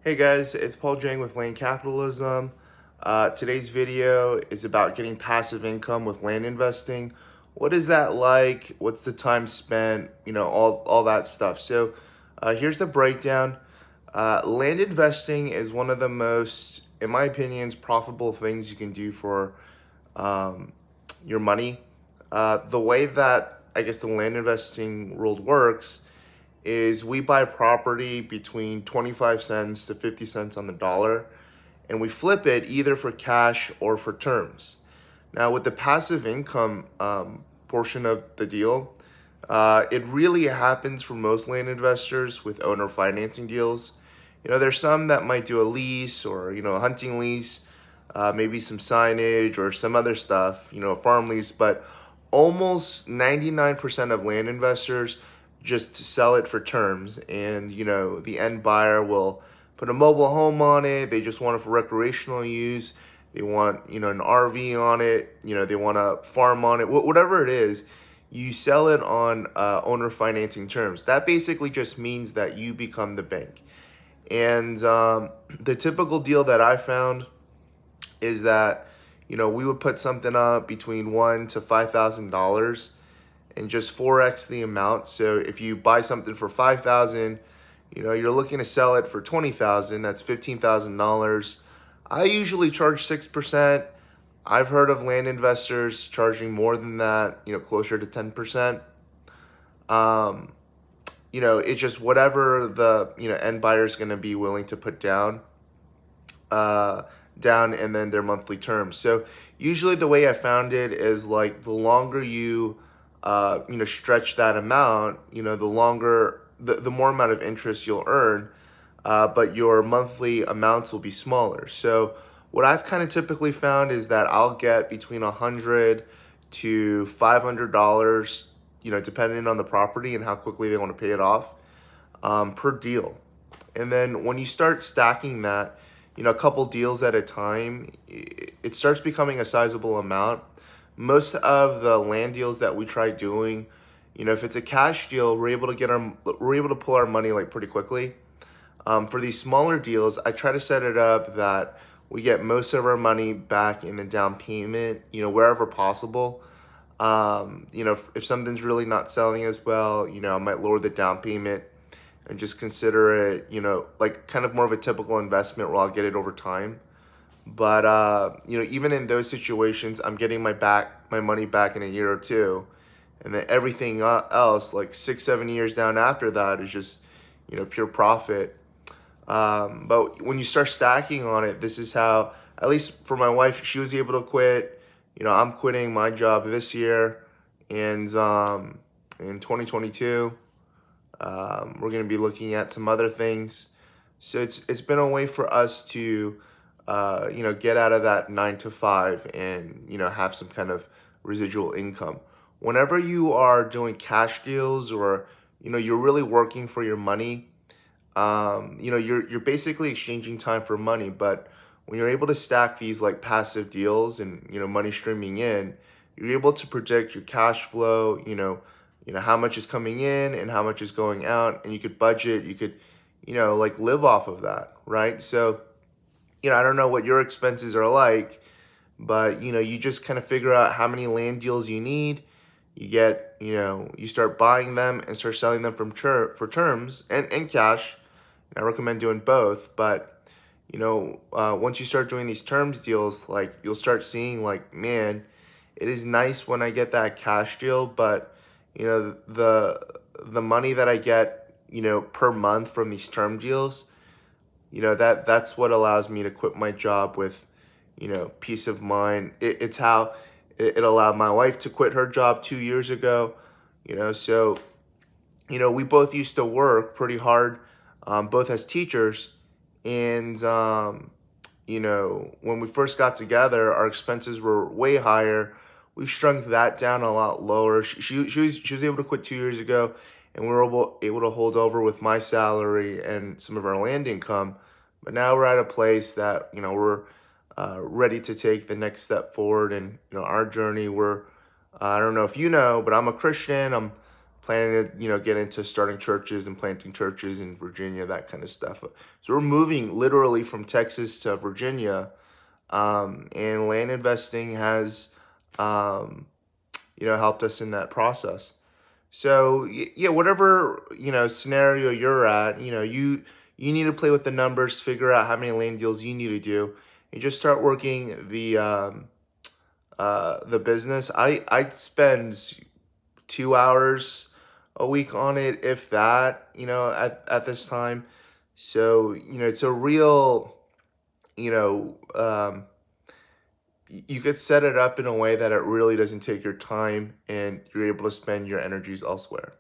Hey guys, it's Paul Jang with Land Capitalism. Today's video is about getting passive income with land investing. What is that like? What's the time spent? All that stuff. So here's the breakdown. Land investing is one of the most, in my opinion, profitable things you can do for um, your money. The way that I guess the land investing world works is we buy property between 25 cents to 50 cents on the dollar, and we flip it either for cash or for terms. Now, with the passive income portion of the deal, it really happens for most land investors with owner financing deals. There's some that might do a lease or, a hunting lease, maybe some signage or some other stuff, a farm lease, but almost 99% of land investors just sell it for terms. And, the end buyer will put a mobile home on it. They just want it for recreational use. They want, an RV on it. They want a farm on it, whatever it is. You sell it on owner financing terms. That basically just means that you become the bank. And the typical deal that I found is that, we would put something up between $1,000 to $5,000 and just 4x the amount. So if you buy something for $5,000, you're looking to sell it for $20,000. That's $15,000. I usually charge 6%. I've heard of land investors charging more than that, closer to 10%. It's just whatever the, end buyer is going to be willing to put down, and then their monthly terms. So usually the way I found it is like the longer you, stretch that amount, the more amount of interest you'll earn, but your monthly amounts will be smaller. So what I've kind of typically found is that I'll get between $100 to $500, depending on the property and how quickly they want to pay it off, per deal. And then when you start stacking that, a couple deals at a time, it starts becoming a sizable amount. Most of the land deals that we try doing, if it's a cash deal, we're able to pull our money like pretty quickly. For these smaller deals, I try to set it up that we get most of our money back in the down payment, wherever possible. If something's really not selling as well, I might lower the down payment and just consider it, like kind of more of a typical investment where I'll get it over time. But even in those situations, I'm getting my money back in a year or two, and then everything else, like 6-7 years down after that, is just pure profit. But when you start stacking on it, this is how, at least for my wife, she was able to quit. I'm quitting my job this year, and in 2022, we're going to be looking at some other things. So it's been a way for us to get out of that 9 to 5 and, have some kind of residual income. Whenever you are doing cash deals or, you're really working for your money, you're basically exchanging time for money. But when you're able to stack these like passive deals and, money streaming in, you're able to predict your cash flow, how much is coming in and how much is going out, and you could budget, you could, like live off of that, right? So, I don't know what your expenses are like, but, you just kind of figure out how many land deals you need. You get, you start buying them and start selling them for terms and cash. And I recommend doing both. But, once you start doing these terms deals, like you'll start seeing like, man, it is nice when I get that cash deal, but, the money that I get, per month from these term deals, that's what allows me to quit my job with, peace of mind. It's how it allowed my wife to quit her job 2 years ago, so, we both used to work pretty hard, both as teachers. And, when we first got together, our expenses were way higher. We've shrunk that down a lot lower. She was able to quit 2 years ago, and we were able to hold over with my salary and some of our land income. But now we're at a place that, we're ready to take the next step forward in, our journey. I don't know if you know, but I'm a Christian. I'm planning to, get into starting churches and planting churches in Virginia, that kind of stuff. So we're moving literally from Texas to Virginia, and land investing has, helped us in that process. So yeah, whatever, scenario you're at, you need to play with the numbers, figure out how many land deals you need to do, and just start working the business. I spend 2 hours a week on it, if that, at this time. So, it's a real, you know, um, you could set it up in a way that it really doesn't take your time and you're able to spend your energies elsewhere.